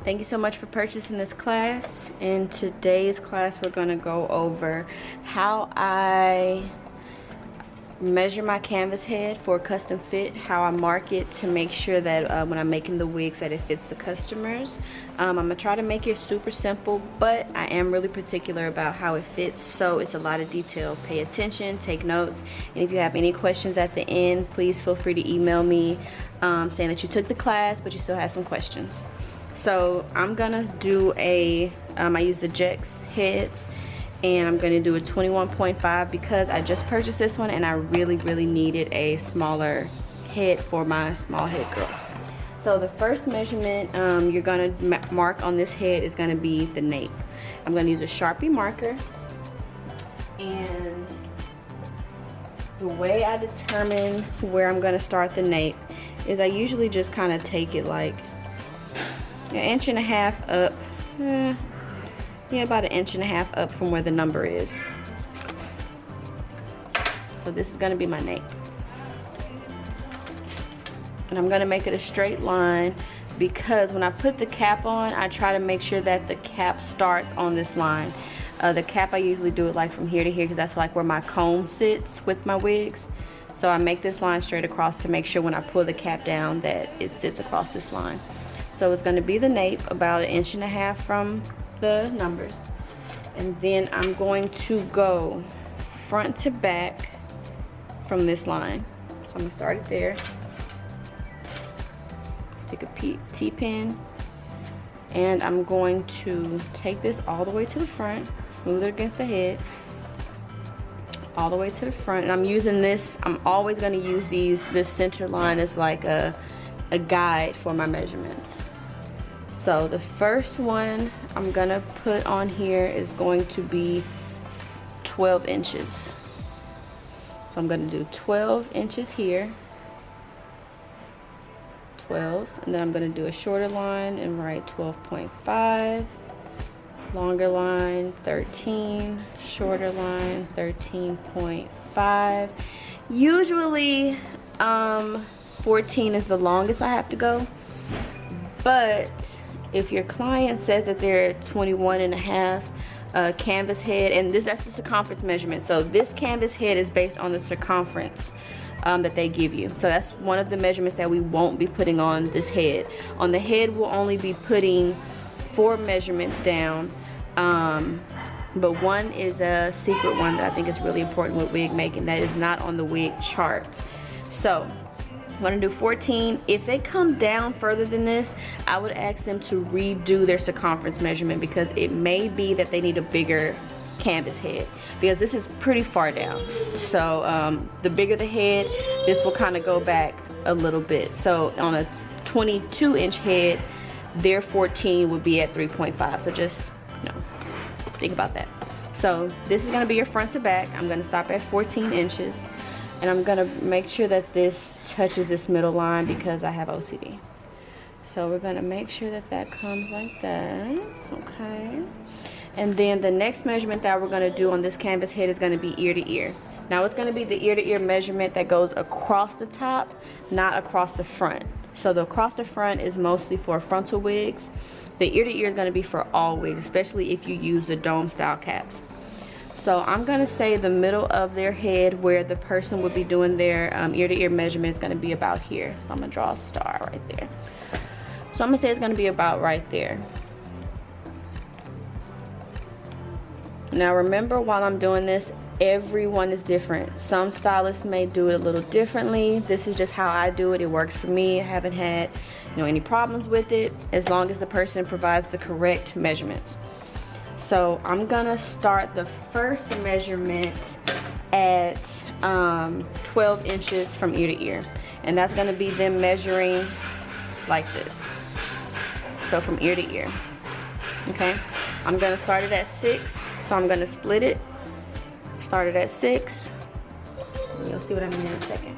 Thank you so much for purchasing this class. In today's class, we're going to go over how I measure my canvas head for a custom fit, how I mark it to make sure that when I'm making the wigs that it fits the customers. I'm going to try to make it super simple, but I am really particular about how it fits, so it's a lot of detail. Pay attention, take notes, and if you have any questions at the end, please feel free to email me saying that you took the class but you still have some questions. So I'm gonna do I use the Jex heads, and I'm gonna do a 21.5 because I just purchased this one and I really needed a smaller head for my small head girls. So the first measurement you're gonna mark on this head is gonna be the nape. I'm gonna use a Sharpie marker, and the way I determine where I'm gonna start the nape is I usually just kind of take it like an inch and a half up, yeah, about an inch and a half up from where the number is. So this is gonna be my nape. And I'm gonna make it a straight line because when I put the cap on, I try to make sure that the cap starts on this line. The cap, I usually do it like from here to here because that's like where my comb sits with my wigs. So I make this line straight across to make sure when I pull the cap down that it sits across this line. So it's going to be the nape, about an inch and a half from the numbers. And then I'm going to go front to back from this line. So I'm going to start it there. Stick a T-pin. And I'm going to take this all the way to the front, smooth it against the head. All the way to the front. And I'm using this, I'm always going to use this center line as like a guide for my measurements. So the first one I'm gonna put on here is going to be 12 inches. So I'm gonna do 12 inches here, 12, and then I'm gonna do a shorter line and write 12.5, longer line 13, shorter line 13.5. Usually 14 is the longest I have to go, but if your client says that they're 21 and a half canvas head, and that's the circumference measurement, so this canvas head is based on the circumference that they give you. So that's one of the measurements that we won't be putting on this head. On the head, we'll only be putting 4 measurements down, but one is a secret one that I think is really important with wig making that is not on the wig chart. So I'm gonna do 14. If they come down further than this, I would ask them to redo their circumference measurement because it may be that they need a bigger canvas head because this is pretty far down. So the bigger the head, this will kind of go back a little bit. So on a 22-inch head, their 14 would be at 3.5. So just, think about that. So this is gonna be your front to back. I'm gonna stop at 14 inches. And I'm gonna make sure that this touches this middle line because I have OCD. So we're gonna make sure that that comes like that, okay? And then the next measurement that we're gonna do on this canvas head is gonna be ear to ear. Now it's gonna be the ear to ear measurement that goes across the top, not across the front. So the across the front is mostly for frontal wigs. The ear to ear is gonna be for all wigs, especially if you use the dome style caps. So I'm gonna say the middle of their head where the person would be doing their ear to ear measurement is gonna be about here. So I'm gonna draw a star right there. So I'm gonna say it's gonna be about right there. Now remember, while I'm doing this, everyone is different. Some stylists may do it a little differently. This is just how I do it. It works for me. I haven't had any problems with it as long as the person provides the correct measurements. So I'm gonna start the first measurement at 12 inches from ear to ear. And that's gonna be them measuring like this. So from ear to ear, okay? I'm gonna start it at 6, so I'm gonna split it. Start it at 6. You'll see what I mean in a second.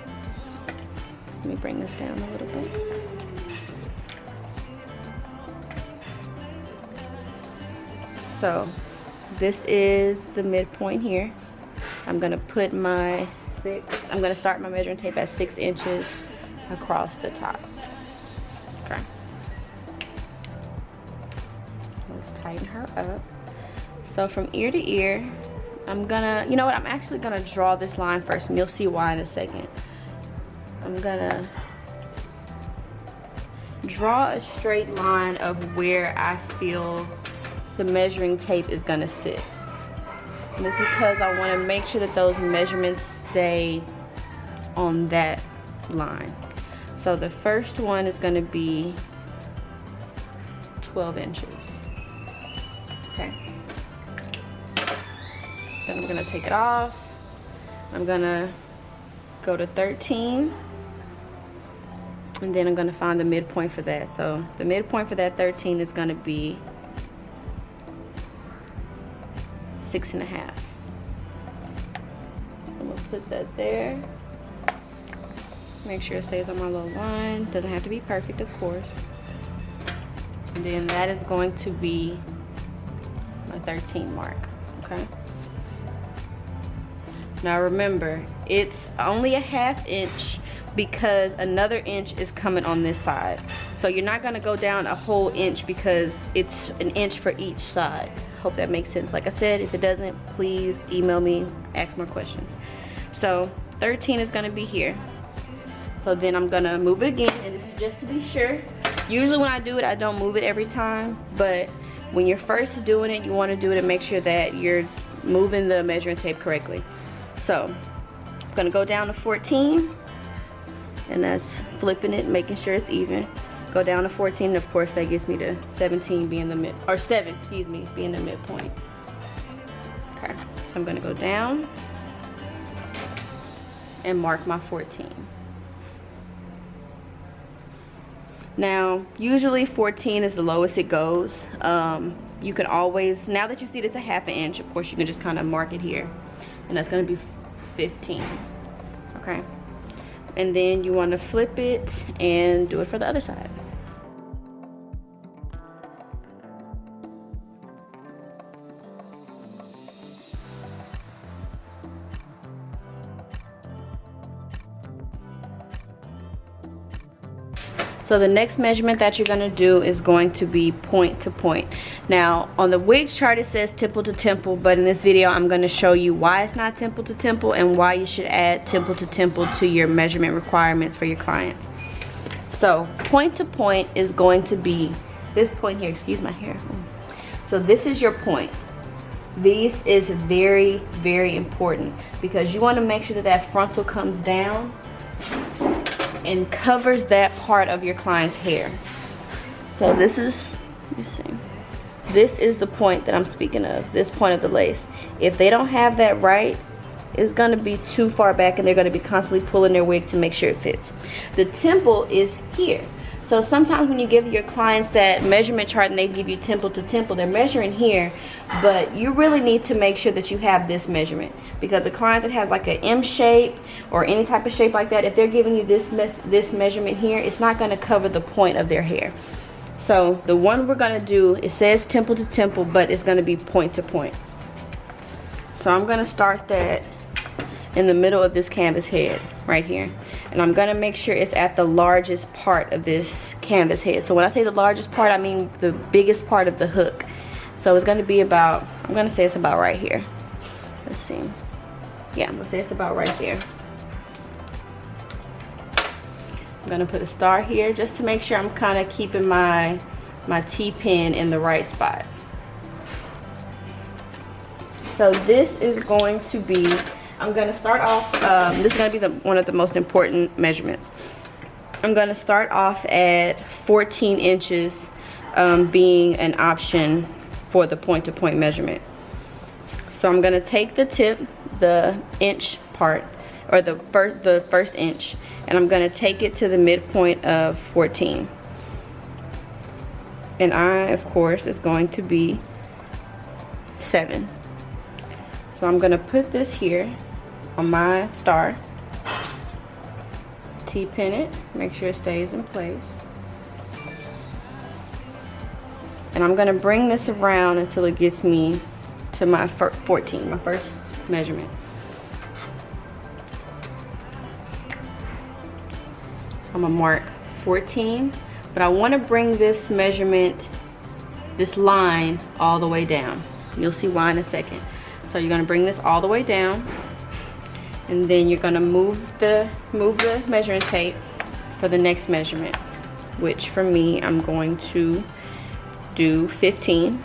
Let me bring this down a little bit. So this is the midpoint here. I'm gonna put my I'm gonna start my measuring tape at 6 inches across the top. Okay. Let's tighten her up. So from ear to ear, I'm gonna, you know what, I'm actually gonna draw this line first, and you'll see why in a second. I'm gonna draw a straight line of where I feel the measuring tape is gonna sit. And it's because I wanna make sure that those measurements stay on that line. So the first one is gonna be 12 inches. Okay. Then I'm gonna take it off. I'm gonna go to 13. And then I'm gonna find the midpoint for that. So the midpoint for that 13 is gonna be 6.5. I'm gonna put that there. Make sure it stays on my little line. Doesn't have to be perfect, of course. And then that is going to be my 13 mark, okay? Now remember, it's only a 1/2 inch because another inch is coming on this side. So you're not gonna go down a whole inch because it's an inch for each side. Hope that makes sense. Like I said, if it doesn't, please email me, ask more questions. So 13 is gonna be here. So then I'm gonna move it again, and this is just to be sure. Usually when I do it, I don't move it every time, but when you're first doing it, you wanna do it and make sure that you're moving the measuring tape correctly. So I'm gonna go down to 14, and that's flipping it, making sure it's even. Go down to 14, and of course that gets me to 17 being the mid, or 7, excuse me, being the midpoint. Okay, so I'm gonna go down and mark my 14. Now, usually 14 is the lowest it goes. You can always, now that you see this a 1/2 inch, of course you can just kind of mark it here. And that's gonna be 15, okay? And then you wanna flip it and do it for the other side. So the next measurement that you're gonna do is going to be point to point. Now on the wigs chart it says temple to temple, but in this video I'm gonna show you why it's not temple to temple and why you should add temple to temple to your measurement requirements for your clients. So point to point is going to be this point here, excuse my hair. So this is your point. This is very, very important because you wanna make sure that that frontal comes down and covers that part of your client's hair. So this is, let me see, this is the point that I'm speaking of, this point of the lace. If they don't have that right, it's gonna be too far back and they're gonna be constantly pulling their wig to make sure it fits. The temple is here. So sometimes when you give your clients that measurement chart and they give you temple to temple, they're measuring here, but you really need to make sure that you have this measurement, because a client that has like an M shape or any type of shape like that, if they're giving you this measurement here, it's not going to cover the point of their hair. So the one we're going to do, it says temple to temple, but it's going to be point to point. So I'm going to start that in the middle of this canvas head right here, and I'm gonna make sure it's at the largest part of this canvas head. So when I say the largest part, I mean the biggest part of the hook. So it's gonna be about, I'm gonna say it's about right here. Let's see. Yeah, I'm gonna say it's about right there. I'm gonna put a star here just to make sure I'm kind of keeping my T-pin in the right spot. So this is going to be, I'm going to start off, this is going to be one of the most important measurements. I'm going to start off at 14 inches being an option for the point-to-point measurement. So I'm going to take the tip, the inch part, or the first inch, and I'm going to take it to the midpoint of 14. And I, of course, is going to be 7. So I'm going to put this here on my star, T-pin it, make sure it stays in place, and I'm going to bring this around until it gets me to my 14, my first measurement. So I'm going to mark 14, but I want to bring this measurement this line all the way down. You'll see why in a second. So you're gonna bring this all the way down, and then you're gonna move the measuring tape for the next measurement, which for me, I'm going to do 15.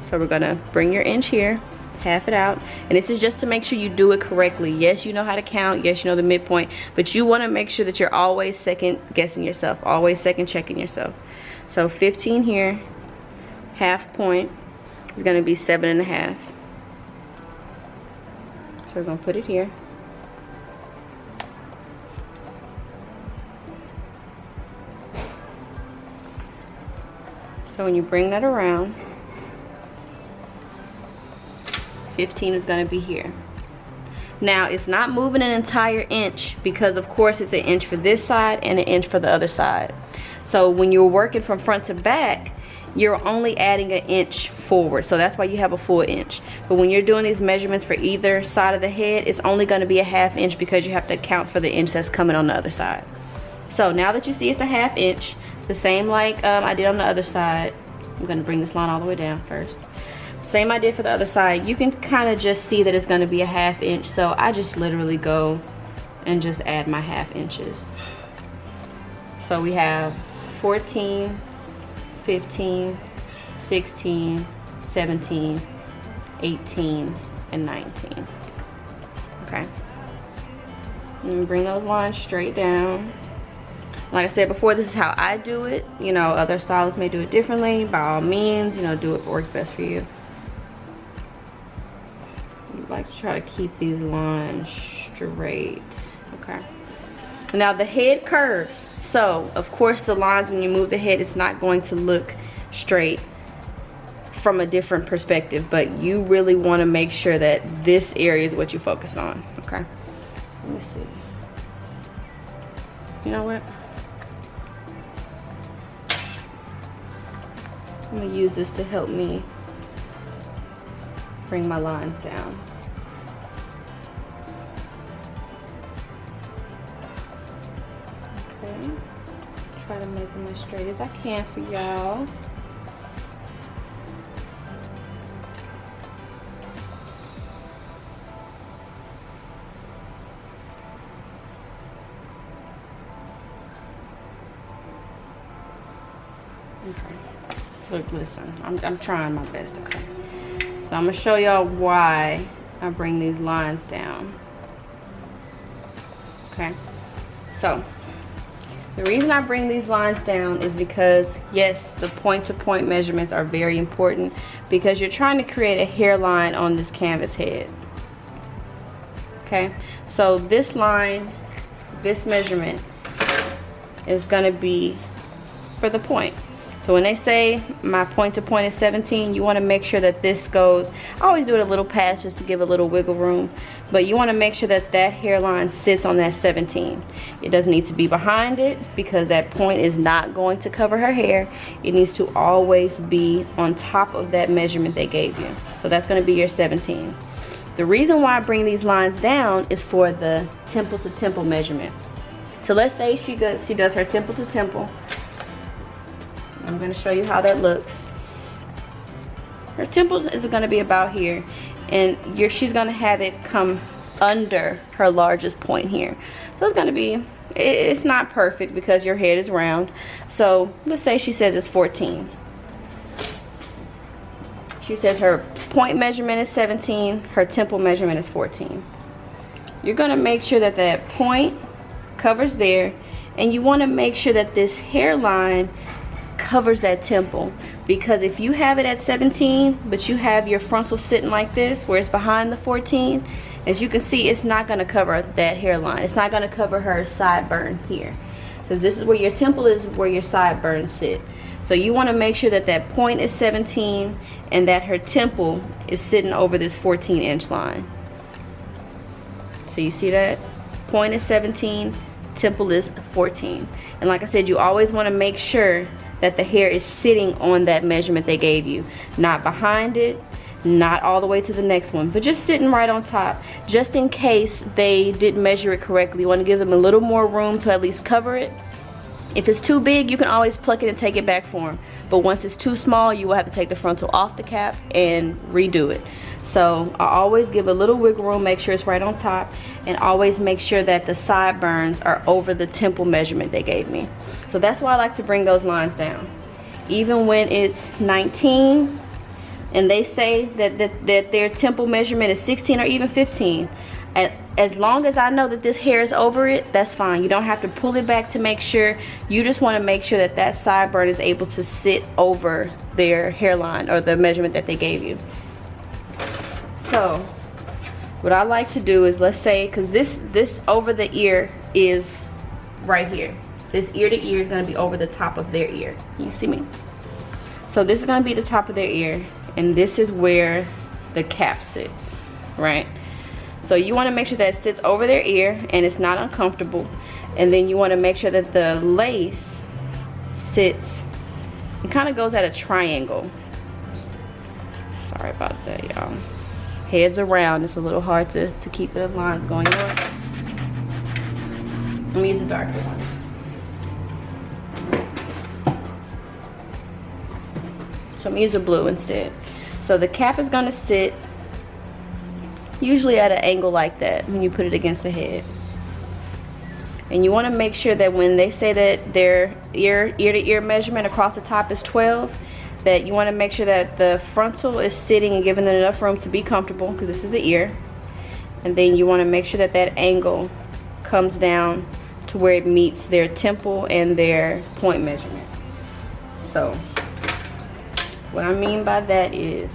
So we're gonna bring your inch here, half it out, and this is just to make sure you do it correctly. Yes, you know how to count, yes, you know the midpoint, but you wanna make sure that you're always second guessing yourself, always second checking yourself. So 15 here, half point is gonna be 7.5. So we're gonna put it here. So when you bring that around, 15 is gonna be here. Now it's not moving an entire inch because of course it's an inch for this side and an inch for the other side. So when you're working from front to back, you're only adding an inch forward. So that's why you have a full inch. But when you're doing these measurements for either side of the head, it's only gonna be a half inch because you have to account for the inch that's coming on the other side. So now that you see it's a half inch, the same like I did on the other side. I'm gonna bring this line all the way down first. Same I did for the other side. You can kind of just see that it's gonna be a half inch. So I just literally go and just add my half inches. So we have 14, 15, 16, 17, 18, and 19. Okay. And bring those lines straight down. Like I said before, this is how I do it. You know, other stylists may do it differently. By all means, you know, do what works best for you. You like to try to keep these lines straight. Okay. Now the head curves. So, of course, the lines, when you move the head, it's not going to look straight from a different perspective, but you really want to make sure that this area is what you focus on. Okay. Let me see. You know what? I'm gonna use this to help me bring my lines down. Okay, try to make them as straight as I can for y'all. Okay. Look, listen, I'm trying my best, okay? So I'm gonna show y'all why I bring these lines down. Okay, so the reason I bring these lines down is because, yes, the point-to-point measurements are very important because you're trying to create a hairline on this canvas head. Okay, so this line, this measurement is gonna be for the point. So when they say my point to point is 17, you want to make sure that this goes, I always do it a little past just to give a little wiggle room, but you want to make sure that that hairline sits on that 17. It doesn't need to be behind it because that point is not going to cover her hair. It needs to always be on top of that measurement they gave you. So that's going to be your 17. The reason why I bring these lines down is for the temple to temple measurement. So let's say she does her temple to temple. I'm going to show you how that looks. Her temple is going to be about here, and she's going to have it come under her largest point here. So it's going to be, it's not perfect because your head is round. So let's say she says it's 14. She says her point measurement is 17, her temple measurement is 14. You're going to make sure that that point covers there, and you want to make sure that this hairline covers that temple, because if you have it at 17 but you have your frontal sitting like this where it's behind the 14, as you can see, it's not going to cover that hairline. It's not going to cover her sideburn here, because this is where your temple is, where your sideburns sit. So you want to make sure that that point is 17 and that her temple is sitting over this 14-inch line. So you see that? Point is 17, temple is 14. And like I said, you always want to make sure that the hair is sitting on that measurement they gave you. Not behind it, not all the way to the next one, but just sitting right on top. Just in case they didn't measure it correctly, you want to give them a little more room to at least cover it. If it's too big, you can always pluck it and take it back for them. But once it's too small, you will have to take the frontal off the cap and redo it. So I always give a little wiggle room, make sure it's right on top, and always make sure that the sideburns are over the temple measurement they gave me. So that's why I like to bring those lines down. Even when it's 19 and they say that their temple measurement is 16 or even 15, as long as I know that this hair is over it, that's fine. You don't have to pull it back to make sure. You just want to make sure that that sideburn is able to sit over their hairline or the measurement that they gave you. So what I like to do is, let's say, because this over the ear is right here. This ear to ear is going to be over the top of their ear. Can you see me? So this is going to be the top of their ear, and this is where the cap sits, right? So you want to make sure that it sits over their ear and it's not uncomfortable. And then you want to make sure that the lace sits, it kind of goes at a triangle. Sorry about that, y'all. Heads around, it's a little hard to keep the lines going on. Let me use a darker one. So I'm gonna use a blue instead. So the cap is gonna sit usually at an angle like that when you put it against the head. And you wanna make sure that when they say that their ear to ear measurement across the top is 12, that you wanna make sure that the frontal is sitting and giving them enough room to be comfortable, because this is the ear. And then you wanna make sure that that angle comes down to where it meets their temple and their point measurement. So what I mean by that is,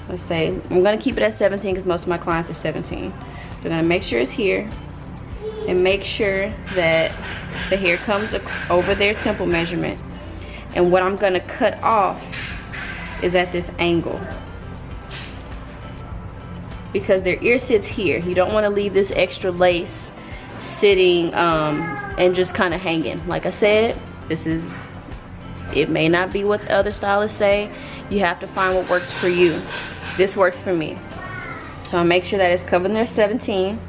let's say, I'm gonna keep it at 17 because most of my clients are 17. So I'm gonna make sure it's here and make sure that the hair comes over their temple measurement. And what I'm gonna cut off is at this angle, because their ear sits here. You don't wanna leave this extra lace sitting and just kind of hanging. Like I said, it may not be what the other stylists say. You have to find what works for you. This works for me. So I make sure that it's covering their 17.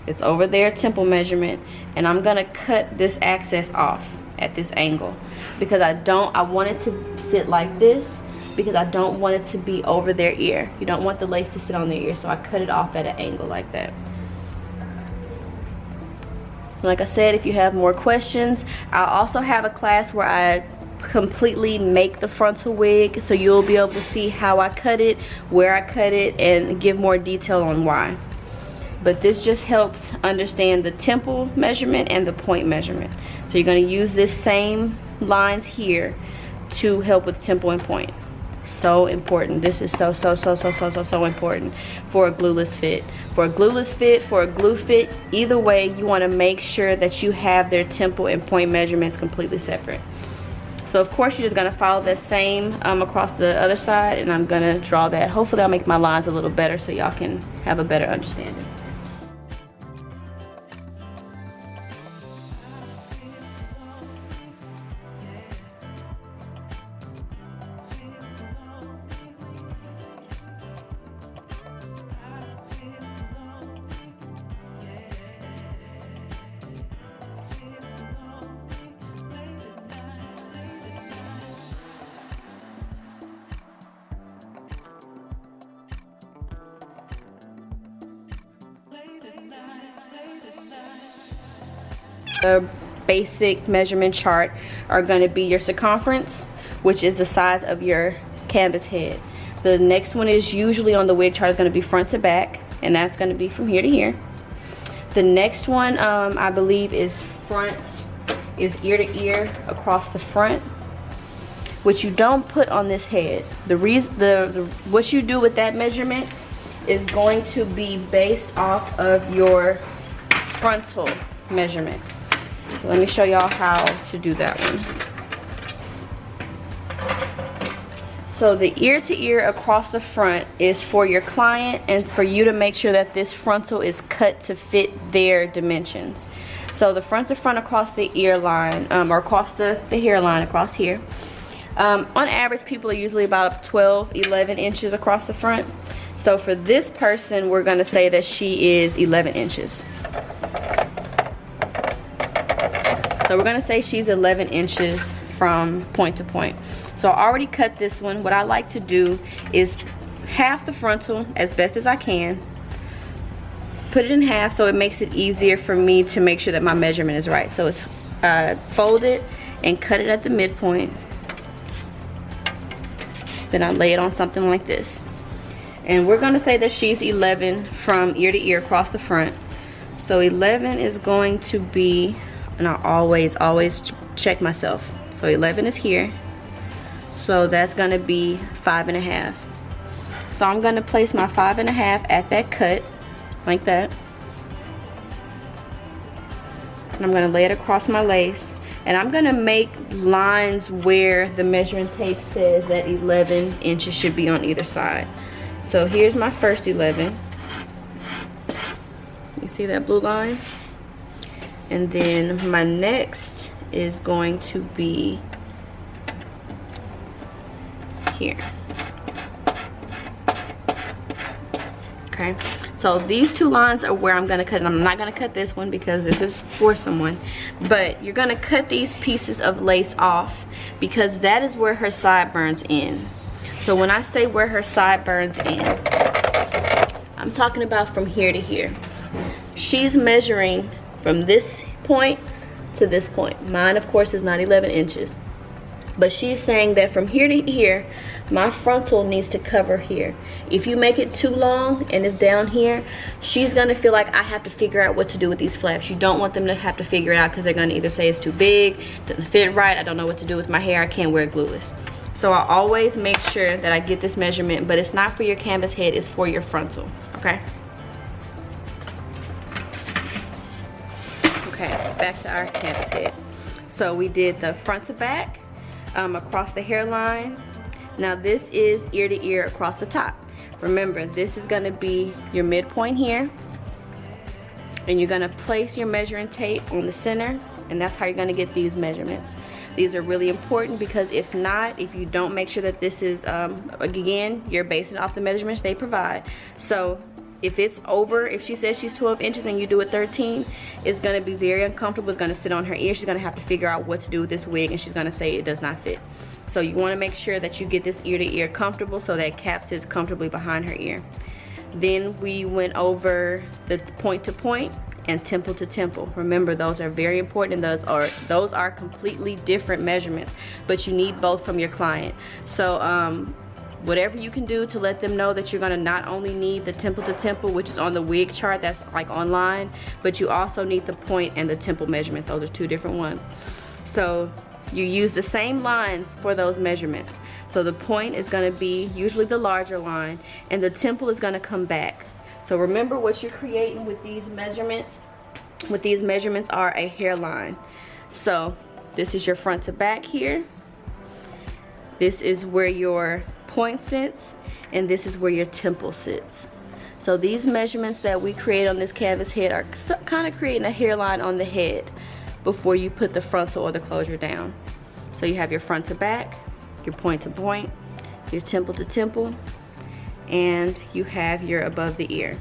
It's over their temple measurement. And I'm gonna cut this access off at this angle, because I want it to sit like this, because I don't want it to be over their ear. You don't want the lace to sit on their ear, so I cut it off at an angle like that. Like I said, if you have more questions, I'll also have a class where I completely make the frontal wig, so you'll be able to see how I cut it, where I cut it, and give more detail on why. But this just helps understand the temple measurement and the point measurement. So you're going to use this same lines here to help with temple and point. So important. This is so important for a glueless fit. For a glueless fit, for a glue fit, either way, you want to make sure that you have their temple and point measurements completely separate. So of course you're just going to follow that same across the other side, and I'm going to draw that. Hopefully I'll make my lines a little better so y'all can have a better understanding. The basic measurement chart are going to be your circumference, which is the size of your canvas head. The next one is usually on the wig chart is going to be front to back, and that's going to be from here to here. The next one I believe is ear to ear across the front, which you don't put on this head. What you do with that measurement is going to be based off of your frontal measurement. So let me show y'all how to do that one. So the ear to ear across the front is for your client and for you to make sure that this frontal is cut to fit their dimensions. So the front to front across the ear line, or across the hairline across here. On average, people are usually about 12, 11 inches across the front. So for this person, we're gonna say that she is 11 inches. So we're gonna say she's 11 inches from point to point. So I already cut this one. What I like to do is half the frontal as best as I can. Put it in half so it makes it easier for me to make sure that my measurement is right. So it's fold it and cut it at the midpoint. Then I lay it on something like this. And we're gonna say that she's 11 from ear to ear across the front. So 11 is going to be, and I always check myself. So 11 is here. So that's gonna be 5.5. So I'm gonna place my 5.5 at that cut, like that. And I'm gonna lay it across my lace. And I'm gonna make lines where the measuring tape says that 11 inches should be on either side. So here's my first 11. You see that blue line? And then my next is going to be here. Okay, so these two lines are where I'm gonna cut, and I'm not gonna cut this one because this is for someone, but you're gonna cut these pieces of lace off because that is where her sideburns end. So when I say where her sideburns end, I'm talking about from here to here. She's measuring from this point to this point. Mine, of course, is not 11 inches. But she's saying that from here to here, my frontal needs to cover here. If you make it too long and it's down here, she's gonna feel like I have to figure out what to do with these flaps. You don't want them to have to figure it out because they're gonna either say it's too big, doesn't fit right, I don't know what to do with my hair, I can't wear glueless. So I always make sure that I get this measurement, but it's not for your canvas head, it's for your frontal, okay? Okay, back to our canvas head. So we did the front to back, across the hairline. Now this is ear to ear across the top. Remember, this is gonna be your midpoint here, and you're gonna place your measuring tape on the center, and that's how you're gonna get these measurements. These are really important because if not, if you don't make sure that this is, again, you're basing it off the measurements they provide. So if it's over, if she says she's 12 inches and you do it 13, it's gonna be very uncomfortable. It's gonna sit on her ear. She's gonna have to figure out what to do with this wig, and she's gonna say it does not fit. So you wanna make sure that you get this ear to ear comfortable so that cap sits comfortably behind her ear. Then we went over the point to point and temple to temple. Remember, those are very important, and those are completely different measurements, but you need both from your client. So whatever you can do to let them know that you're gonna not only need the temple to temple, which is on the wig chart that's like online, but you also need the point and the temple measurement. Those are two different ones. So you use the same lines for those measurements. So the point is gonna be usually the larger line, and the temple is gonna come back. So remember what you're creating with these measurements. With these measurements are a hairline. So this is your front to back here. This is where your point sits, and this is where your temple sits. So these measurements that we create on this canvas head are kind of creating a hairline on the head before you put the frontal or the closure down. So you have your front to back, your point to point, your temple to temple, and you have your above the ear.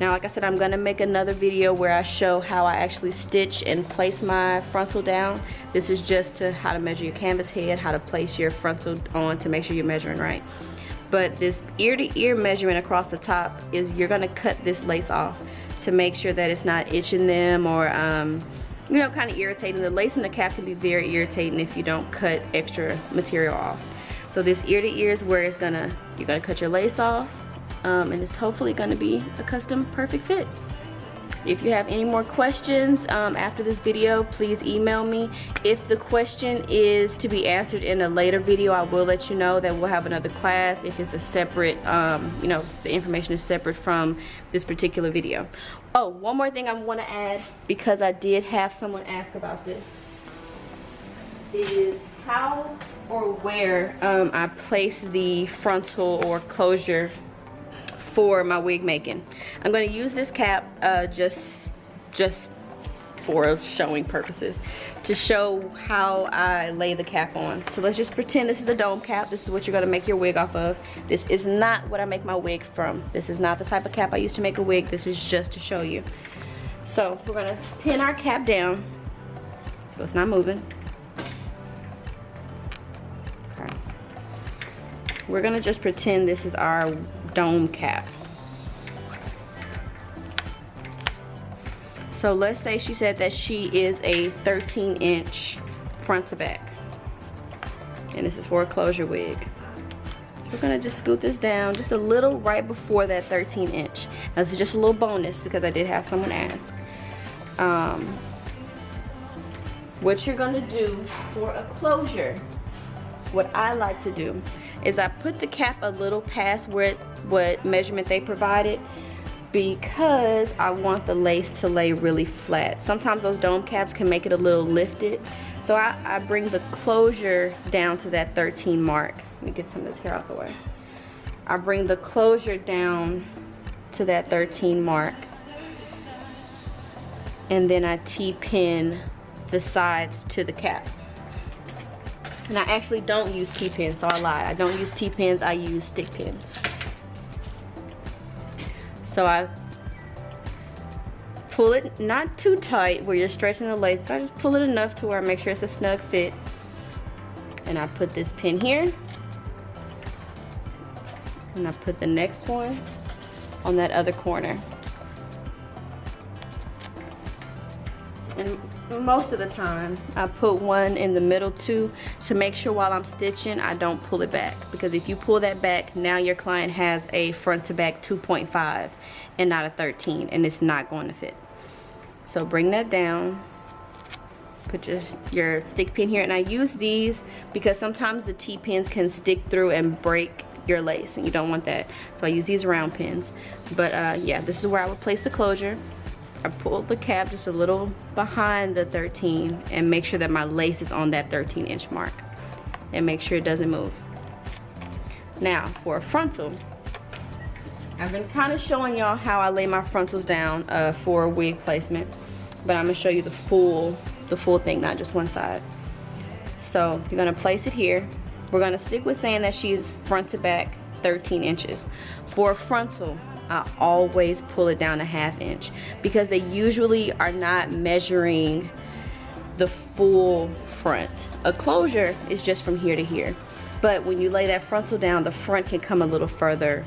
Now, like I said, I'm gonna make another video where I show how I actually stitch and place my frontal down. This is just to how to measure your canvas head, how to place your frontal on to make sure you're measuring right. But this ear to ear measurement across the top is you're gonna cut this lace off to make sure that it's not itching them or you know, kind of irritating. The lace and the cap can be very irritating if you don't cut extra material off. So this ear to ear is where you're gonna cut your lace off, and it's hopefully gonna be a custom perfect fit. If you have any more questions after this video, please email me. If the question is to be answered in a later video, I will let you know that we'll have another class if it's a separate, you know, the information is separate from this particular video. Oh, one more thing I want to add, because I did have someone ask about this, is how or where I place the frontal or closure for my wig making. I'm going to use this cap just for showing purposes, to show how I lay the cap on. So let's just pretend this is a dome cap. This is what you're going to make your wig off of. This is not what I make my wig from. This is not the type of cap I use to make a wig. This is just to show you. So we're going to pin our cap down So it's not moving. Okay. We're gonna just pretend this is our dome cap. So let's say she said that she is a 13-inch front to back. And this is for a closure wig. We're gonna just scoot this down just a little right before that 13-inch. Now, this is just a little bonus because I did have someone ask. What you're gonna do for a closure, what I like to do is I put the cap a little past what measurement they provided, because I want the lace to lay really flat. Sometimes those dome caps can make it a little lifted. So I bring the closure down to that 13 mark. Let me get some of this hair out the way. I bring the closure down to that 13 mark. And then I T-pin the sides to the cap. And I actually don't use T-pins, so I lied. I don't use T-pins, I use stick pins. So I pull it not too tight where you're stretching the lace, but I just pull it enough to where I make sure it's a snug fit. And I put this pin here. And I put the next one on that other corner. And most of the time, I put one in the middle too, to make sure while I'm stitching, I don't pull it back. Because if you pull that back, now your client has a front to back 2.5 and not a 13, and it's not going to fit. So bring that down, put your stick pin here, and I use these because sometimes the T-pins can stick through and break your lace, and you don't want that. So I use these round pins. But yeah, this is where I would place the closure. I pull the cap just a little behind the 13 and make sure that my lace is on that 13-inch mark, and make sure it doesn't move. Now for a frontal, I've been kind of showing y'all how I lay my frontals down for wig placement, but I'm gonna show you the full thing, not just one side. So you're gonna place it here. We're gonna stick with saying that she's front to back 13 inches. For a frontal, I always pull it down a ½ inch because they usually are not measuring the full front. A closure is just from here to here, but when you lay that frontal down, the front can come a little further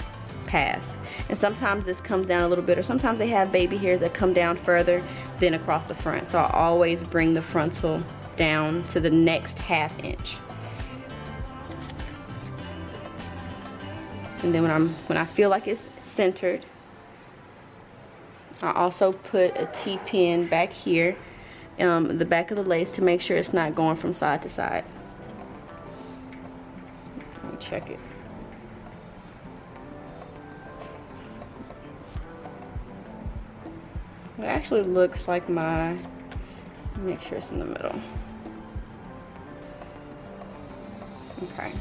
past. And sometimes this comes down a little bit, or sometimes they have baby hairs that come down further than across the front. So I always bring the frontal down to the next ½ inch. And then when I feel like it's centered, I also put a T-pin back here, the back of the lace, to make sure it's not going from side to side. Let me check it. It actually looks like make sure it's in the middle. Okay.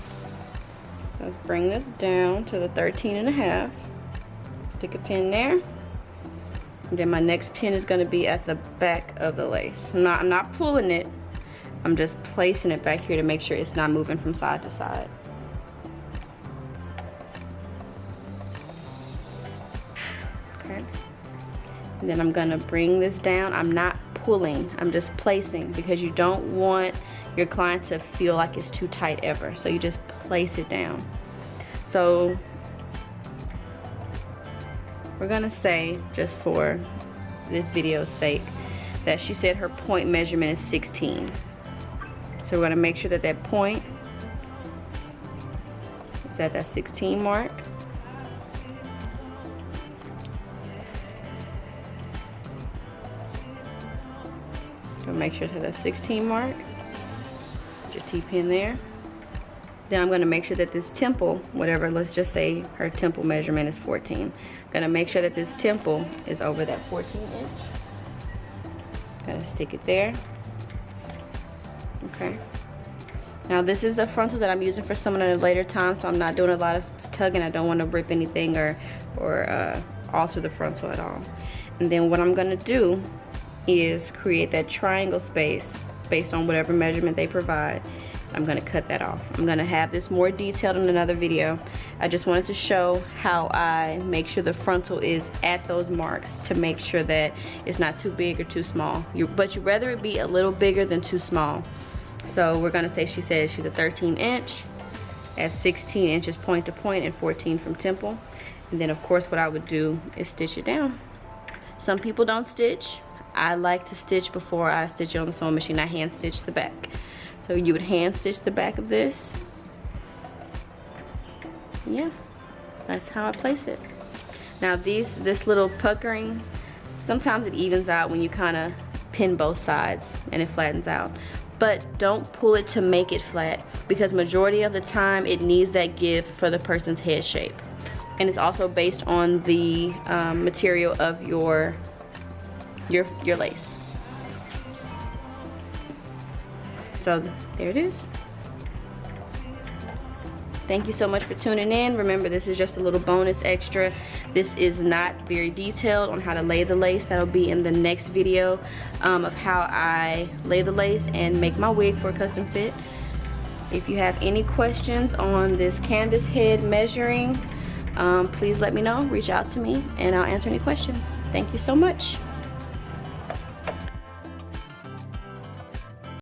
Let's bring this down to the 13.5. Stick a pin there. And then my next pin is going to be at the back of the lace. I'm not pulling it. I'm just placing it back here to make sure it's not moving from side to side. Okay. And then I'm going to bring this down. I'm not pulling. I'm just placing, because you don't want your client to feel like it's too tight ever. So you just place it down. So we're gonna say, just for this video's sake, that she said her point measurement is 16. So we're gonna make sure that that point is at that 16 mark. So make sure it's at that 16 mark. Put your T-pin there. Then I'm gonna make sure that this temple, whatever, let's just say her temple measurement is 14. Gonna make sure that this temple is over that 14 inch. Gotta stick it there. Okay. Now this is a frontal that I'm using for someone at a later time, so I'm not doing a lot of tugging. I don't want to rip anything or alter the frontal at all. And then what I'm gonna do is create that triangle space based on whatever measurement they provide. I'm gonna cut that off. I'm gonna have this more detailed in another video. I just wanted to show how I make sure the frontal is at those marks to make sure that it's not too big or too small. But you'd rather it be a little bigger than too small. So we're gonna say she says she's a 13 inch at 16 inches point to point and 14 from temple. And then of course what I would do is stitch it down. Some people don't stitch. I like to stitch before I stitch it on the sewing machine. I hand stitch the back. So you would hand stitch the back of this. Yeah, that's how I place it. Now this little puckering, sometimes it evens out when you kind of pin both sides and it flattens out. But don't pull it to make it flat, because majority of the time it needs that give for the person's head shape. And it's also based on the material of your lace. So there it is. Thank you so much for tuning in. Remember, this is just a little bonus extra. This is not very detailed on how to lay the lace. That'll be in the next video of how I lay the lace and make my wig for a custom fit. If you have any questions on this canvas head measuring, please let me know. Reach out to me and I'll answer any questions. Thank you so much.